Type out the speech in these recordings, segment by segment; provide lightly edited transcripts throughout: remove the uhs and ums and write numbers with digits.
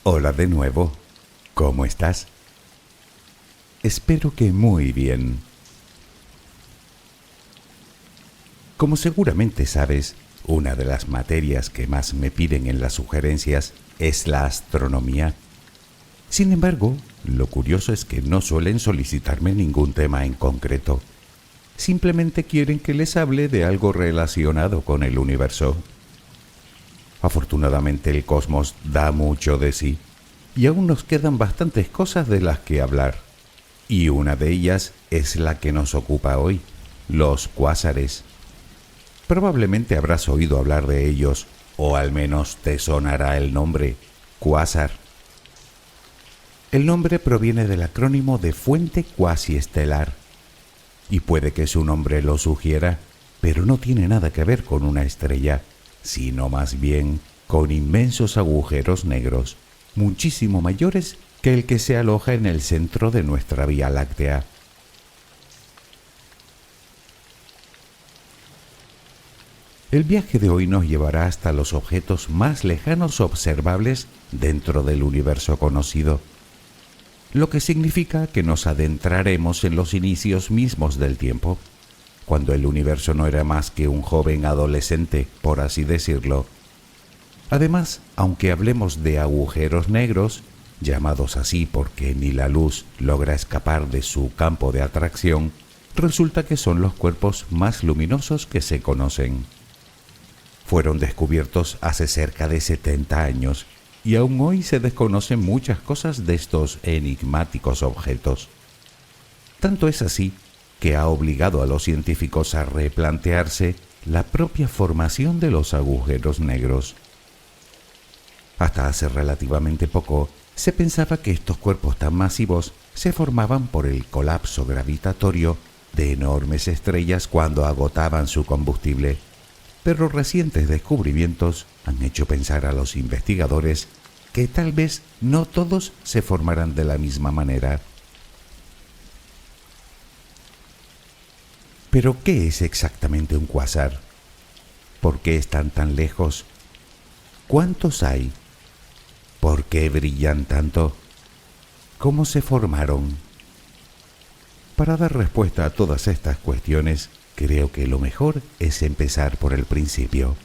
Hola de nuevo. ¿Cómo estás? Espero que muy bien. Como seguramente sabes, una de las materias que más me piden en las sugerencias es la astronomía. Sin embargo, lo curioso es que no suelen solicitarme ningún tema en concreto. Simplemente quieren que les hable de algo relacionado con el universo. Afortunadamente el cosmos da mucho de sí y aún nos quedan bastantes cosas de las que hablar. Y una de ellas es la que nos ocupa hoy, los cuásares. Probablemente habrás oído hablar de ellos, o al menos te sonará el nombre, cuásar. El nombre proviene del acrónimo de fuente cuasiestelar, y puede que su nombre lo sugiera, pero no tiene nada que ver con una estrella, sino más bien con inmensos agujeros negros, muchísimo mayores que el que se aloja en el centro de nuestra Vía Láctea. El viaje de hoy nos llevará hasta los objetos más lejanos observables dentro del universo conocido, lo que significa que nos adentraremos en los inicios mismos del tiempo, cuando el universo no era más que un joven adolescente, por así decirlo. Además, aunque hablemos de agujeros negros, llamados así porque ni la luz logra escapar de su campo de atracción, resulta que son los cuerpos más luminosos que se conocen. Fueron descubiertos hace cerca de 70 años y aún hoy se desconocen muchas cosas de estos enigmáticos objetos. Tanto es así que ha obligado a los científicos a replantearse la propia formación de los agujeros negros. Hasta hace relativamente poco se pensaba que estos cuerpos tan masivos se formaban por el colapso gravitatorio de enormes estrellas cuando agotaban su combustible, pero recientes descubrimientos han hecho pensar a los investigadores que tal vez no todos se formarán de la misma manera. ¿Pero qué es exactamente un cuásar? ¿Por qué están tan lejos? ¿Cuántos hay? ¿Por qué brillan tanto? ¿Cómo se formaron? Para dar respuesta a todas estas cuestiones, creo que lo mejor es empezar por el principio.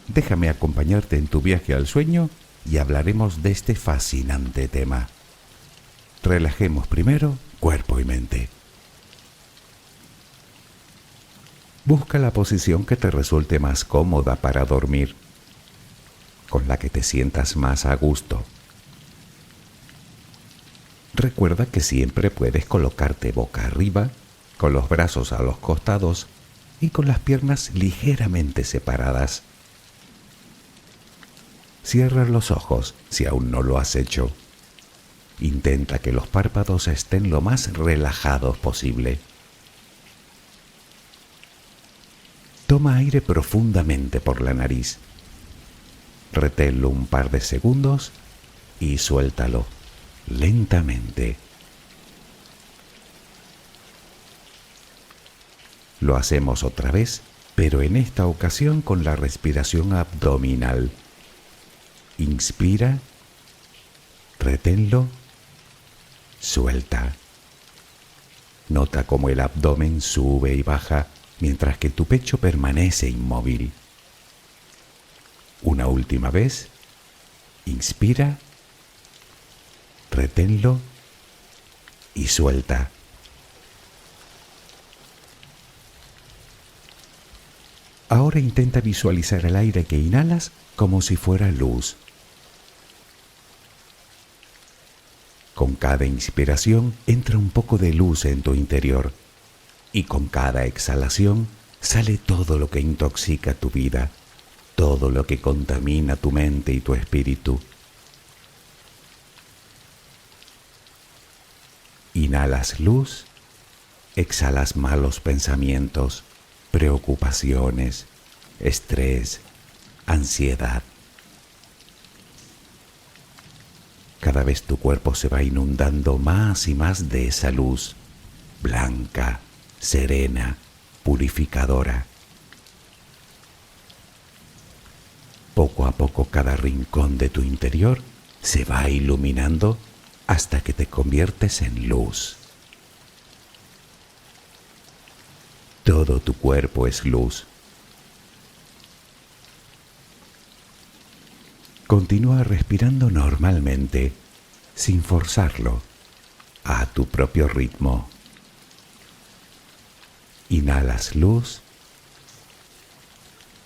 Déjame acompañarte en tu viaje al sueño y hablaremos de este fascinante tema. Relajemos primero cuerpo y mente. Busca la posición que te resulte más cómoda para dormir, con la que te sientas más a gusto. Recuerda que siempre puedes colocarte boca arriba, con los brazos a los costados y con las piernas ligeramente separadas. Cierra los ojos si aún no lo has hecho. Intenta que los párpados estén lo más relajados posible. Toma aire profundamente por la nariz. Reténlo un par de segundos y suéltalo lentamente. Lo hacemos otra vez, pero en esta ocasión con la respiración abdominal. Inspira, reténlo, suelta. Nota cómo el abdomen sube y baja mientras que tu pecho permanece inmóvil. Una última vez, inspira, reténlo y suelta. Ahora intenta visualizar el aire que inhalas como si fuera luz. Con cada inspiración entra un poco de luz en tu interior y con cada exhalación sale todo lo que intoxica tu vida, todo lo que contamina tu mente y tu espíritu. Inhalas luz, exhalas malos pensamientos, preocupaciones, estrés, ansiedad. Cada vez tu cuerpo se va inundando más y más de esa luz, blanca, serena, purificadora. Poco a poco cada rincón de tu interior se va iluminando hasta que te conviertes en luz. Todo tu cuerpo es luz. Continúa respirando normalmente, sin forzarlo, a tu propio ritmo. Inhalas luz,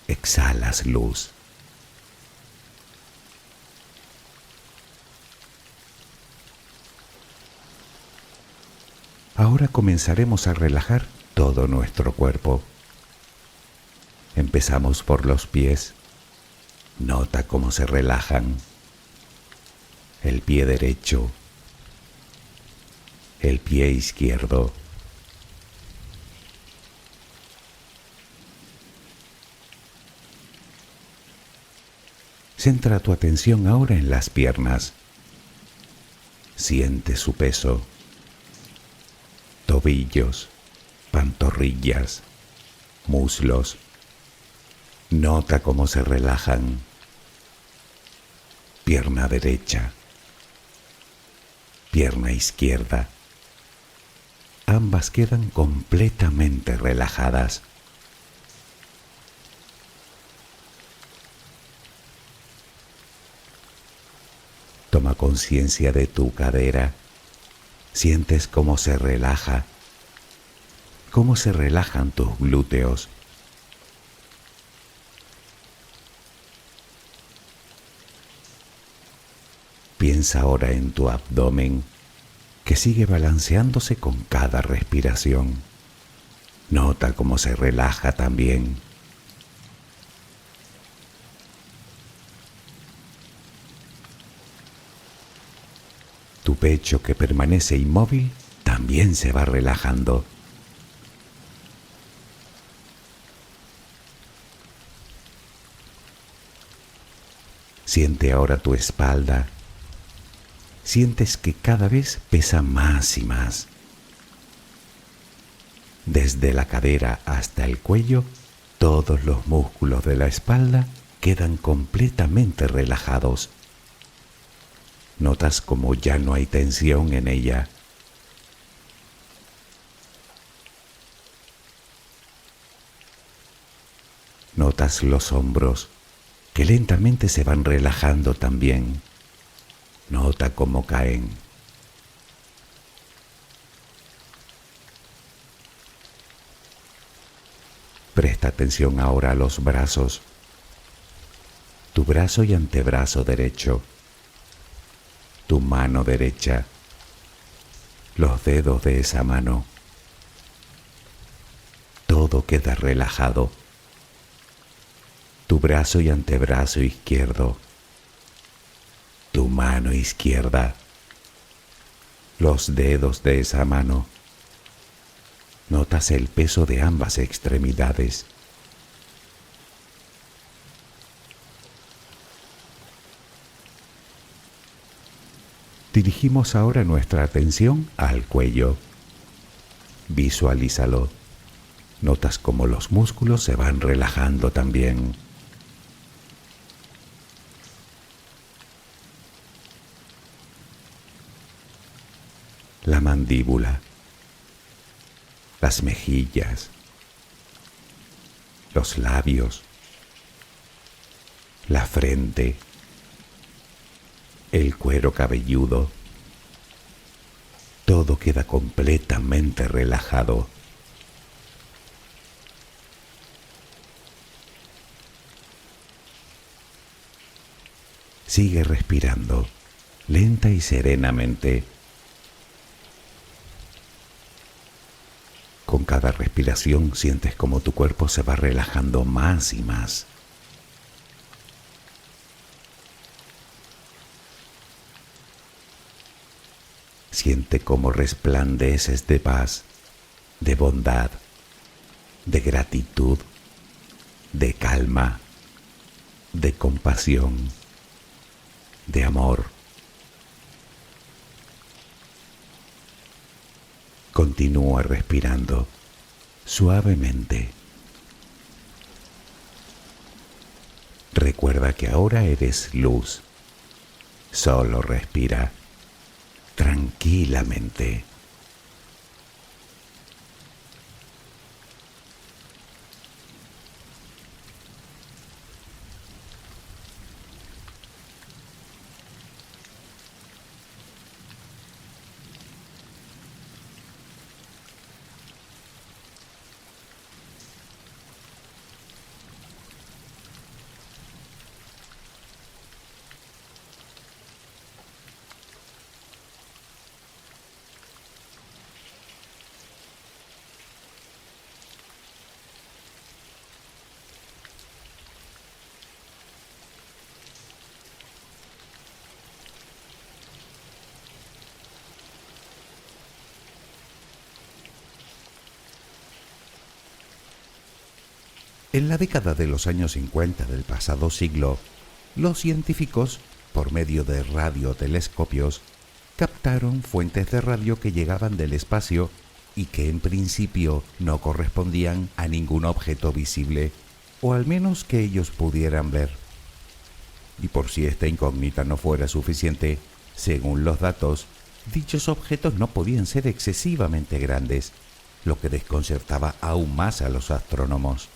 exhalas luz. Ahora comenzaremos a relajar todo nuestro cuerpo. Empezamos por los pies. Nota cómo se relajan. El pie derecho, el pie izquierdo. Centra tu atención ahora en las piernas. Siente su peso. Tobillos, pantorrillas, muslos. Nota cómo se relajan. Pierna derecha, pierna izquierda. Ambas quedan completamente relajadas. Toma conciencia de tu cadera. Sientes cómo se relaja, cómo se relajan tus glúteos. Piensa ahora en tu abdomen, que sigue balanceándose con cada respiración. Nota cómo se relaja también. Tu pecho, que permanece inmóvil, también se va relajando. Siente ahora tu espalda. Sientes que cada vez pesa más y más. Desde la cadera hasta el cuello, todos los músculos de la espalda quedan completamente relajados. Notas como ya no hay tensión en ella. Notas los hombros, que lentamente se van relajando también. Nota cómo caen. Presta atención ahora a los brazos. Tu brazo y antebrazo derecho. Tu mano derecha. Los dedos de esa mano. Todo queda relajado. Tu brazo y antebrazo izquierdo. Tu mano izquierda. Los dedos de esa mano. Notas el peso de ambas extremidades. Dirigimos ahora nuestra atención al cuello. Visualízalo. Notas cómo los músculos se van relajando también. La mandíbula, las mejillas, los labios, la frente, el cuero cabelludo. Todo queda completamente relajado. Sigue respirando, lenta y serenamente. Con cada respiración sientes como tu cuerpo se va relajando más y más. Siente cómo resplandeces de paz, de bondad, de gratitud, de calma, de compasión, de amor. Continúa respirando suavemente. Recuerda que ahora eres luz. Solo respira tranquilamente. En la década de los años 50 del pasado siglo, los científicos, por medio de radiotelescopios, captaron fuentes de radio que llegaban del espacio y que en principio no correspondían a ningún objeto visible, o al menos que ellos pudieran ver. Y por si esta incógnita no fuera suficiente, según los datos, dichos objetos no podían ser excesivamente grandes, lo que desconcertaba aún más a los astrónomos.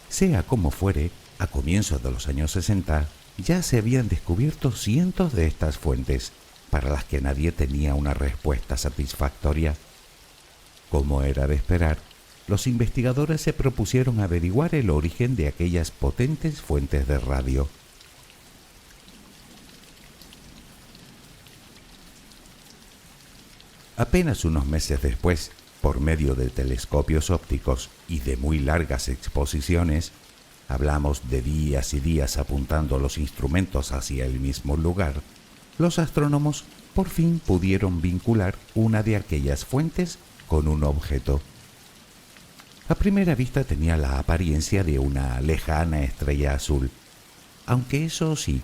Sea como fuere, a comienzos de los años 60 ya se habían descubierto cientos de estas fuentes, para las que nadie tenía una respuesta satisfactoria. Como era de esperar, los investigadores se propusieron averiguar el origen de aquellas potentes fuentes de radio. Apenas unos meses después, por medio de telescopios ópticos y de muy largas exposiciones, hablamos de días y días apuntando los instrumentos hacia el mismo lugar, los astrónomos por fin pudieron vincular una de aquellas fuentes con un objeto. A primera vista tenía la apariencia de una lejana estrella azul, aunque eso sí,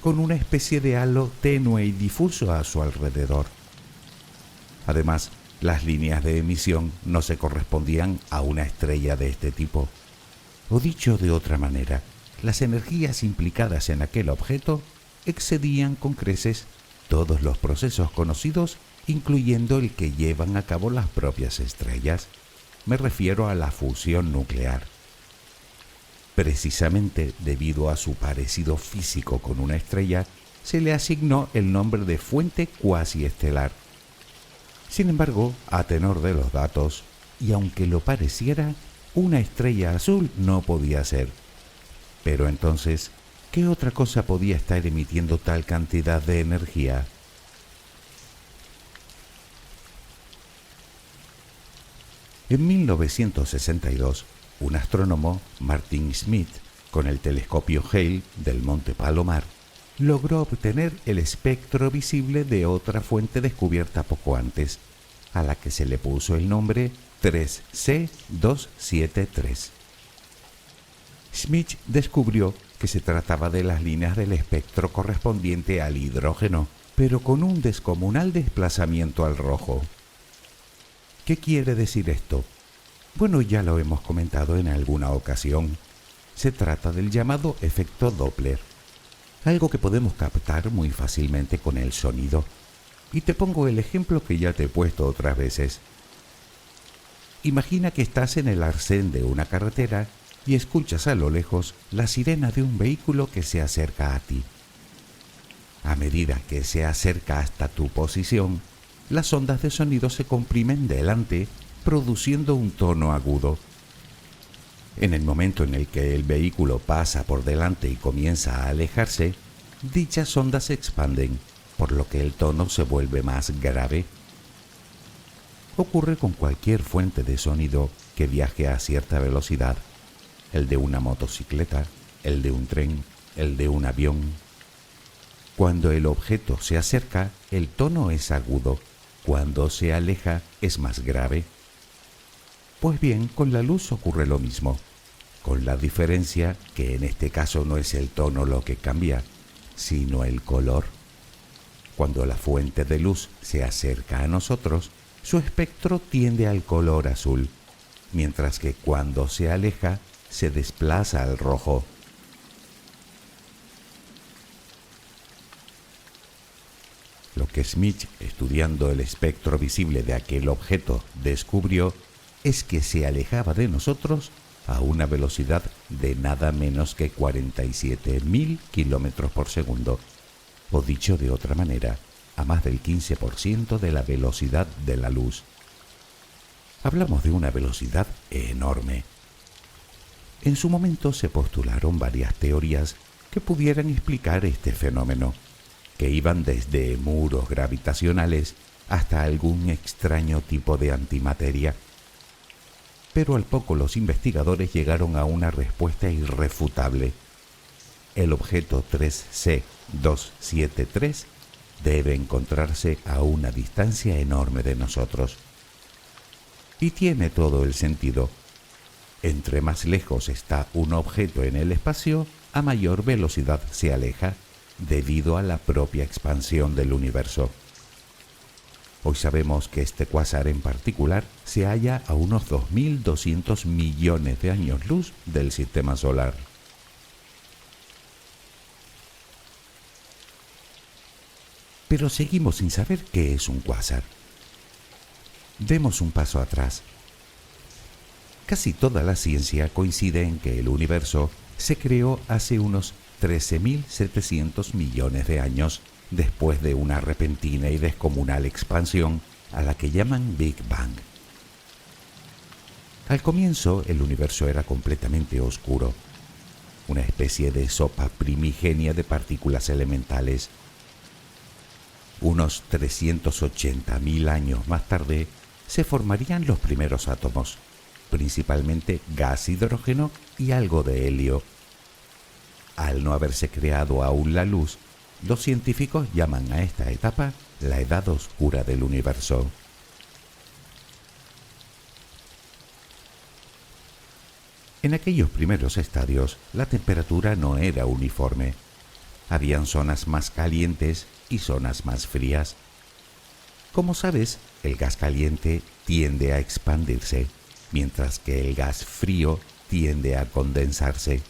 con una especie de halo tenue y difuso a su alrededor. Además, las líneas de emisión no se correspondían a una estrella de este tipo. O dicho de otra manera, las energías implicadas en aquel objeto excedían con creces todos los procesos conocidos, incluyendo el que llevan a cabo las propias estrellas. Me refiero a la fusión nuclear. Precisamente debido a su parecido físico con una estrella, se le asignó el nombre de fuente cuasiestelar. Sin embargo, a tenor de los datos, y aunque lo pareciera, una estrella azul no podía ser. Pero entonces, ¿qué otra cosa podía estar emitiendo tal cantidad de energía? En 1962, un astrónomo, Martin Schmidt, con el telescopio Hale del Monte Palomar, logró obtener el espectro visible de otra fuente descubierta poco antes, a la que se le puso el nombre 3C273. Schmidt descubrió que se trataba de las líneas del espectro correspondiente al hidrógeno, pero con un descomunal desplazamiento al rojo. ¿Qué quiere decir esto? Bueno, ya lo hemos comentado en alguna ocasión. Se trata del llamado efecto Doppler, algo que podemos captar muy fácilmente con el sonido. Y te pongo el ejemplo que ya te he puesto otras veces. Imagina que estás en el arcén de una carretera y escuchas a lo lejos la sirena de un vehículo que se acerca a ti. A medida que se acerca hasta tu posición, las ondas de sonido se comprimen delante, produciendo un tono agudo. En el momento en el que el vehículo pasa por delante y comienza a alejarse, dichas ondas se expanden, por lo que el tono se vuelve más grave. Ocurre con cualquier fuente de sonido que viaje a cierta velocidad, el de una motocicleta, el de un tren, el de un avión. Cuando el objeto se acerca, el tono es agudo, cuando se aleja es más grave. Pues bien, con la luz ocurre lo mismo, con la diferencia que en este caso no es el tono lo que cambia, sino el color. Cuando la fuente de luz se acerca a nosotros, su espectro tiende al color azul, mientras que cuando se aleja, se desplaza al rojo. Lo que Smith, estudiando el espectro visible de aquel objeto, descubrió es que se alejaba de nosotros a una velocidad de nada menos que 47.000 kilómetros por segundo, o dicho de otra manera, a más del 15% de la velocidad de la luz. Hablamos de una velocidad enorme. En su momento se postularon varias teorías que pudieran explicar este fenómeno, que iban desde muros gravitacionales hasta algún extraño tipo de antimateria. Pero al poco los investigadores llegaron a una respuesta irrefutable. El objeto 3C273 debe encontrarse a una distancia enorme de nosotros. Y tiene todo el sentido. Entre más lejos está un objeto en el espacio, a mayor velocidad se aleja, debido a la propia expansión del universo. Hoy sabemos que este cuásar en particular se halla a unos 2.200 millones de años luz del sistema solar. Pero seguimos sin saber qué es un cuásar. Demos un paso atrás. Casi toda la ciencia coincide en que el universo se creó hace unos 13.700 millones de años después de una repentina y descomunal expansión a la que llaman Big Bang. Al comienzo el universo era completamente oscuro, una especie de sopa primigenia de partículas elementales. Unos 380.000 años más tarde se formarían los primeros átomos, principalmente gas hidrógeno y algo de helio. Al no haberse creado aún la luz, los científicos llaman a esta etapa la edad oscura del universo. En aquellos primeros estadios, la temperatura no era uniforme. Habían zonas más calientes y zonas más frías. Como sabes, el gas caliente tiende a expandirse, mientras que el gas frío tiende a condensarse.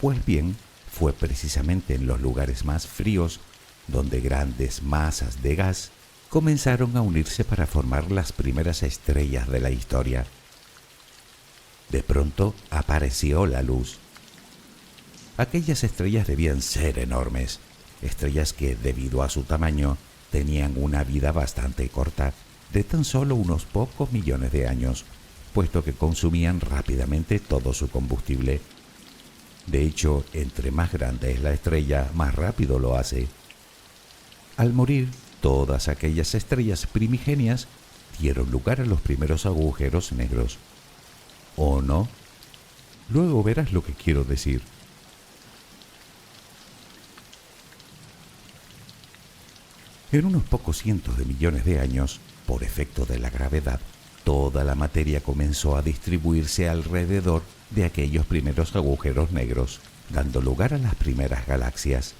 Pues bien, fue precisamente en los lugares más fríos donde grandes masas de gas comenzaron a unirse para formar las primeras estrellas de la historia. De pronto apareció la luz. Aquellas estrellas debían ser enormes, estrellas que, debido a su tamaño, tenían una vida bastante corta, de tan solo unos pocos millones de años, puesto que consumían rápidamente todo su combustible. De hecho, entre más grande es la estrella, más rápido lo hace. Al morir, todas aquellas estrellas primigenias dieron lugar a los primeros agujeros negros. ¿O no? Luego verás lo que quiero decir. En unos pocos cientos de millones de años, por efecto de la gravedad, toda la materia comenzó a distribuirse alrededor de aquellos primeros agujeros negros, dando lugar a las primeras galaxias.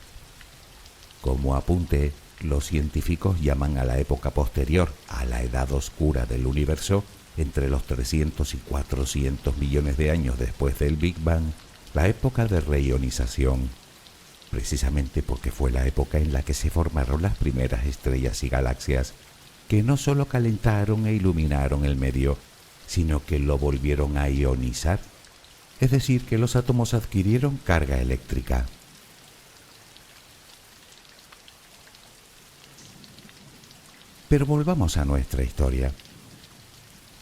Como apunte, los científicos llaman a la época posterior a la edad oscura del universo, entre los 300 y 400 millones de años después del Big Bang, la época de reionización, precisamente porque fue la época en la que se formaron las primeras estrellas y galaxias, que no solo calentaron e iluminaron el medio, sino que lo volvieron a ionizar, es decir, que los átomos adquirieron carga eléctrica. Pero volvamos a nuestra historia.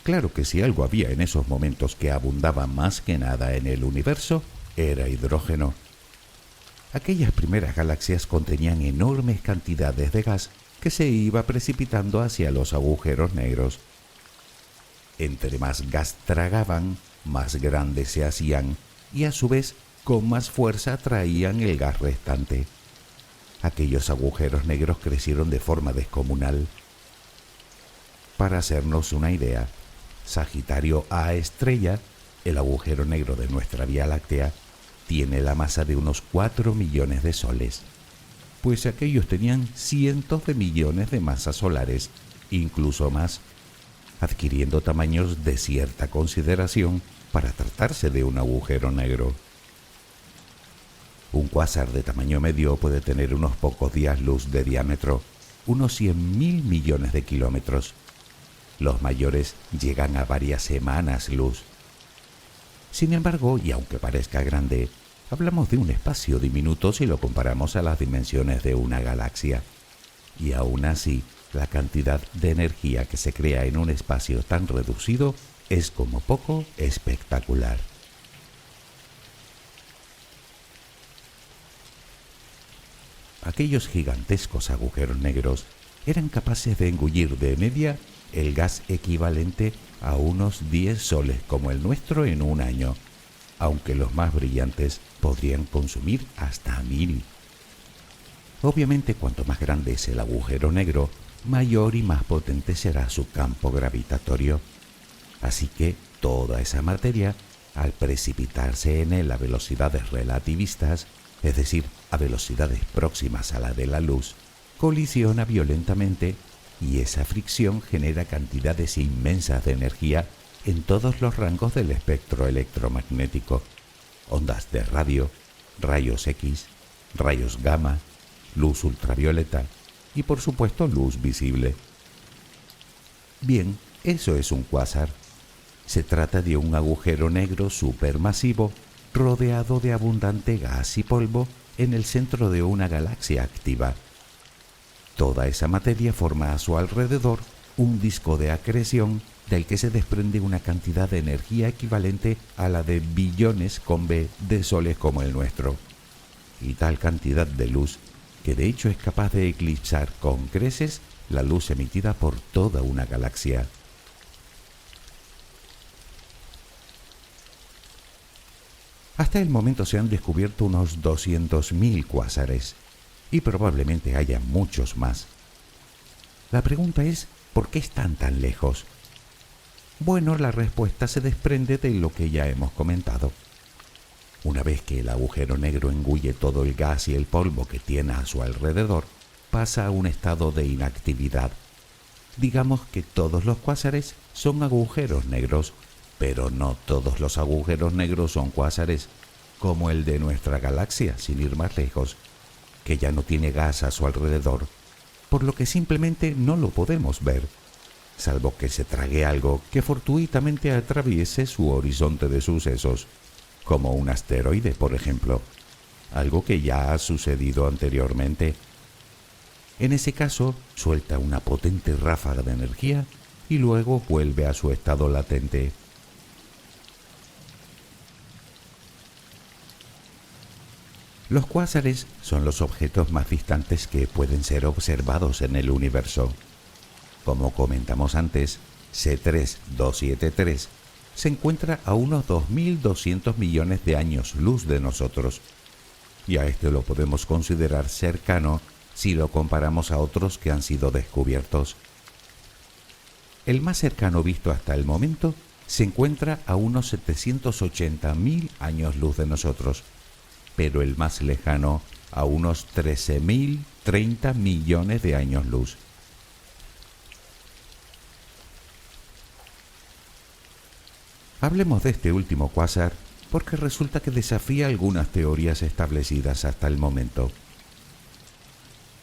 Claro que si algo había en esos momentos que abundaba más que nada en el universo, era hidrógeno. Aquellas primeras galaxias contenían enormes cantidades de gas que se iba precipitando hacia los agujeros negros. Entre más gas tragaban, más grandes se hacían y a su vez con más fuerza atraían el gas restante. Aquellos agujeros negros crecieron de forma descomunal. Para hacernos una idea, Sagitario A estrella, el agujero negro de nuestra Vía Láctea, tiene la masa de unos 4 millones de soles, pues aquellos tenían cientos de millones de masas solares, incluso más, adquiriendo tamaños de cierta consideración para tratarse de un agujero negro. Un cuásar de tamaño medio puede tener unos pocos días luz de diámetro, unos 100.000 millones de kilómetros. Los mayores llegan a varias semanas luz. Sin embargo, y aunque parezca grande, hablamos de un espacio diminuto si lo comparamos a las dimensiones de una galaxia. Y aún así, la cantidad de energía que se crea en un espacio tan reducido es como poco espectacular. Aquellos gigantescos agujeros negros eran capaces de engullir de media el gas equivalente a unos 10 soles como el nuestro en un año, aunque los más brillantes podrían consumir hasta 1000. Obviamente, cuanto más grande es el agujero negro, mayor y más potente será su campo gravitatorio. Así que toda esa materia, al precipitarse en él a velocidades relativistas, es decir, a velocidades próximas a la de la luz, colisiona violentamente y esa fricción genera cantidades inmensas de energía en todos los rangos del espectro electromagnético: ondas de radio, rayos X, rayos gamma, luz ultravioleta y por supuesto luz visible. Bien, eso es un cuásar. Se trata de un agujero negro supermasivo rodeado de abundante gas y polvo en el centro de una galaxia activa. Toda esa materia forma a su alrededor un disco de acreción del que se desprende una cantidad de energía equivalente a la de billones con B de soles como el nuestro, y tal cantidad de luz que de hecho es capaz de eclipsar con creces la luz emitida por toda una galaxia. Hasta el momento se han descubierto unos 200.000 cuásares, y probablemente haya muchos más. La pregunta es, ¿por qué están tan lejos? Bueno, la respuesta se desprende de lo que ya hemos comentado. Una vez que el agujero negro engulle todo el gas y el polvo que tiene a su alrededor, pasa a un estado de inactividad. Digamos que todos los cuásares son agujeros negros, pero no todos los agujeros negros son cuásares, como el de nuestra galaxia, sin ir más lejos, que ya no tiene gas a su alrededor, por lo que simplemente no lo podemos ver, salvo que se trague algo que fortuitamente atraviese su horizonte de sucesos, como un asteroide, por ejemplo, algo que ya ha sucedido anteriormente. En ese caso, suelta una potente ráfaga de energía y luego vuelve a su estado latente. Los cuásares son los objetos más distantes que pueden ser observados en el universo. Como comentamos antes, C3273 se encuentra a unos 2.200 millones de años luz de nosotros, y a este lo podemos considerar cercano si lo comparamos a otros que han sido descubiertos. El más cercano visto hasta el momento se encuentra a unos 780.000 años luz de nosotros, pero el más lejano a unos 13.030 millones de años luz. Hablemos de este último cuásar porque resulta que desafía algunas teorías establecidas hasta el momento.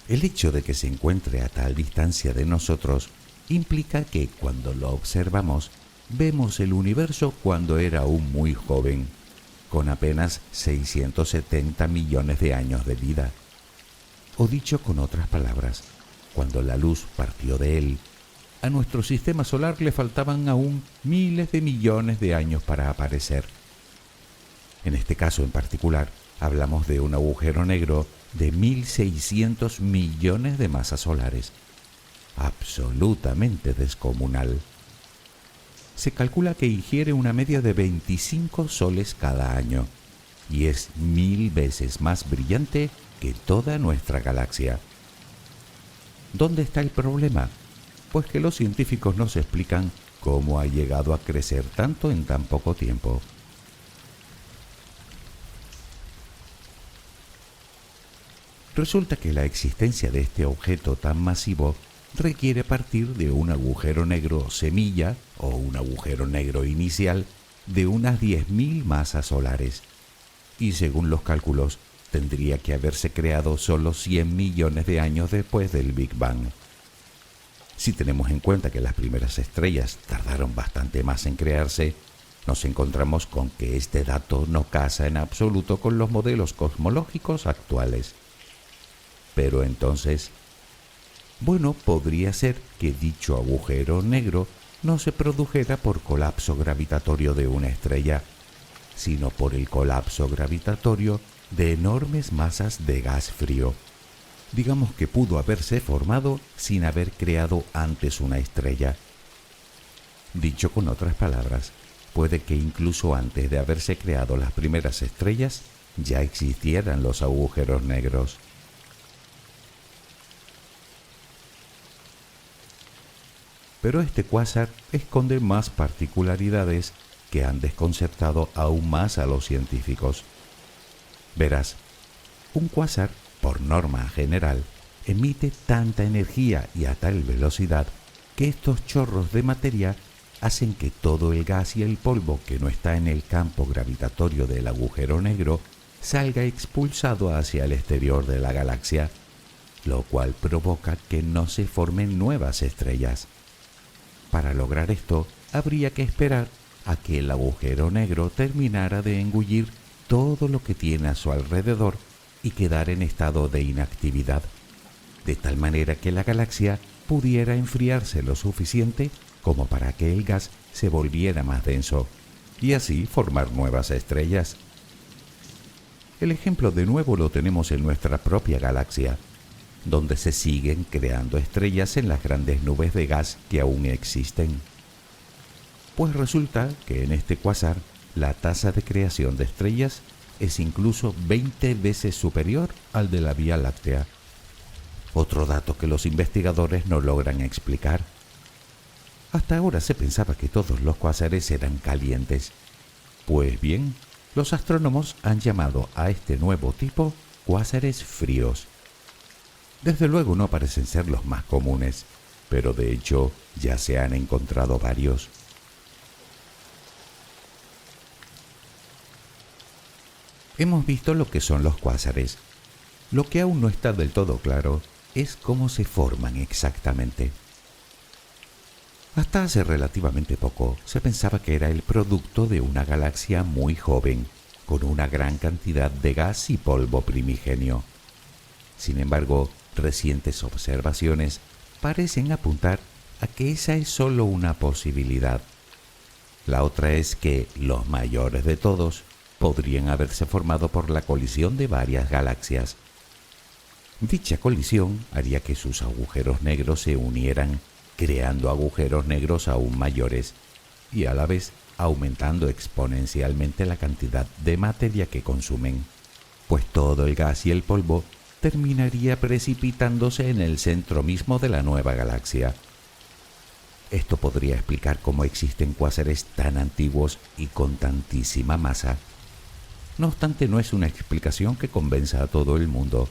El hecho de que se encuentre a tal distancia de nosotros implica que cuando lo observamos vemos el universo cuando era aún muy joven, con apenas 670 millones de años de vida. O dicho con otras palabras, cuando la luz partió de él, a nuestro sistema solar le faltaban aún miles de millones de años para aparecer. En este caso en particular, hablamos de un agujero negro de 1.600 millones de masas solares. Absolutamente descomunal. Se calcula que ingiere una media de 25 soles cada año y es 1000 veces más brillante que toda nuestra galaxia. ¿Dónde está el problema? Pues que los científicos nos explican cómo ha llegado a crecer tanto en tan poco tiempo. Resulta que la existencia de este objeto tan masivo requiere partir de un agujero negro semilla o un agujero negro inicial de unas 10.000 masas solares y, según los cálculos, tendría que haberse creado solo 100 millones de años después del Big Bang. Si tenemos en cuenta que las primeras estrellas tardaron bastante más en crearse, nos encontramos con que este dato no casa en absoluto con los modelos cosmológicos actuales. Pero entonces, bueno, podría ser que dicho agujero negro no se produjera por colapso gravitatorio de una estrella, sino por el colapso gravitatorio de enormes masas de gas frío. Digamos que pudo haberse formado sin haber creado antes una estrella. Dicho con otras palabras, puede que incluso antes de haberse creado las primeras estrellas ya existieran los agujeros negros. Pero este cuásar esconde más particularidades que han desconcertado aún más a los científicos. Verás, un cuásar, por norma general, emite tanta energía y a tal velocidad que estos chorros de materia hacen que todo el gas y el polvo que no está en el campo gravitatorio del agujero negro salga expulsado hacia el exterior de la galaxia, lo cual provoca que no se formen nuevas estrellas. Para lograr esto, habría que esperar a que el agujero negro terminara de engullir todo lo que tiene a su alrededor y quedar en estado de inactividad, de tal manera que la galaxia pudiera enfriarse lo suficiente como para que el gas se volviera más denso y así formar nuevas estrellas. El ejemplo de nuevo lo tenemos en nuestra propia galaxia, donde se siguen creando estrellas en las grandes nubes de gas que aún existen. Pues resulta que en este cuásar la tasa de creación de estrellas es incluso 20 veces superior al de la Vía Láctea. Otro dato que los investigadores no logran explicar. Hasta ahora se pensaba que todos los cuásares eran calientes. Pues bien, los astrónomos han llamado a este nuevo tipo cuásares fríos. Desde luego no parecen ser los más comunes, pero de hecho ya se han encontrado varios. Hemos visto lo que son los cuásares. Lo que aún no está del todo claro es cómo se forman exactamente. Hasta hace relativamente poco se pensaba que era el producto de una galaxia muy joven, con una gran cantidad de gas y polvo primigenio. Sin embargo, recientes observaciones parecen apuntar a que esa es solo una posibilidad. La otra es que los mayores de todos podrían haberse formado por la colisión de varias galaxias. Dicha colisión haría que sus agujeros negros se unieran, creando agujeros negros aún mayores y a la vez aumentando exponencialmente la cantidad de materia que consumen, pues todo el gas y el polvo terminaría precipitándose en el centro mismo de la nueva galaxia. Esto podría explicar cómo existen cuásares tan antiguos y con tantísima masa. No obstante, no es una explicación que convenza a todo el mundo.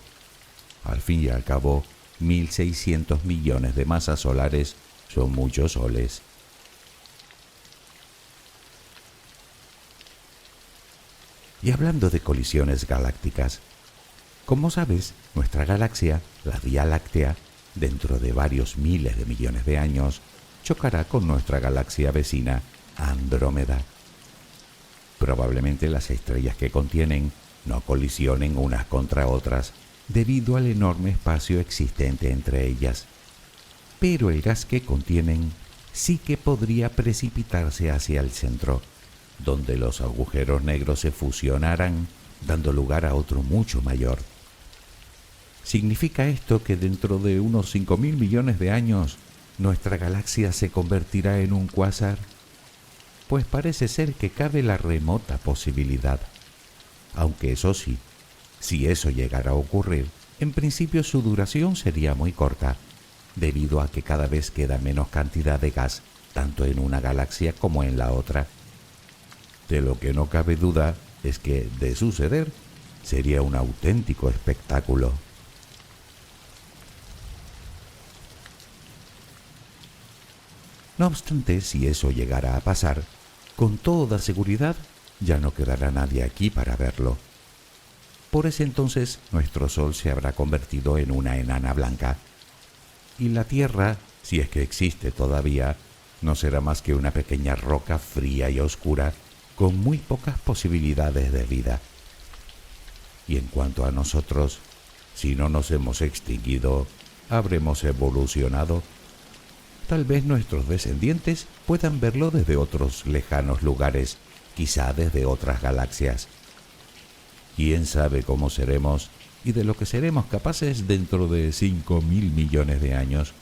Al fin y al cabo, 1.600 millones de masas solares son muchos soles. Y hablando de colisiones galácticas, como sabes, nuestra galaxia, la Vía Láctea, dentro de varios miles de millones de años, chocará con nuestra galaxia vecina, Andrómeda. Probablemente las estrellas que contienen no colisionen unas contra otras debido al enorme espacio existente entre ellas, pero el gas que contienen sí que podría precipitarse hacia el centro, donde los agujeros negros se fusionarán, dando lugar a otro mucho mayor. ¿Significa esto que dentro de unos 5.000 millones de años nuestra galaxia se convertirá en un cuásar? Pues parece ser que cabe la remota posibilidad. Aunque eso sí, si eso llegara a ocurrir, en principio su duración sería muy corta, debido a que cada vez queda menos cantidad de gas, tanto en una galaxia como en la otra. De lo que no cabe duda es que, de suceder, sería un auténtico espectáculo. No obstante, si eso llegara a pasar, con toda seguridad ya no quedará nadie aquí para verlo. Por ese entonces nuestro Sol se habrá convertido en una enana blanca. Y la Tierra, si es que existe todavía, no será más que una pequeña roca fría y oscura, con muy pocas posibilidades de vida. Y en cuanto a nosotros, si no nos hemos extinguido, habremos evolucionado. Tal vez nuestros descendientes puedan verlo desde otros lejanos lugares, quizá desde otras galaxias. ¿Quién sabe cómo seremos y de lo que seremos capaces dentro de 5.000 millones de años?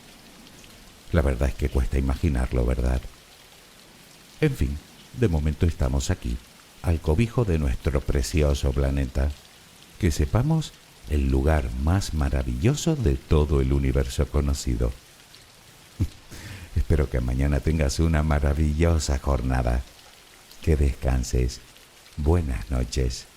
La verdad es que cuesta imaginarlo, ¿verdad? En fin, de momento estamos aquí, al cobijo de nuestro precioso planeta. Que sepamos el lugar más maravilloso de todo el universo conocido. Espero que mañana tengas una maravillosa jornada. Que descanses. Buenas noches.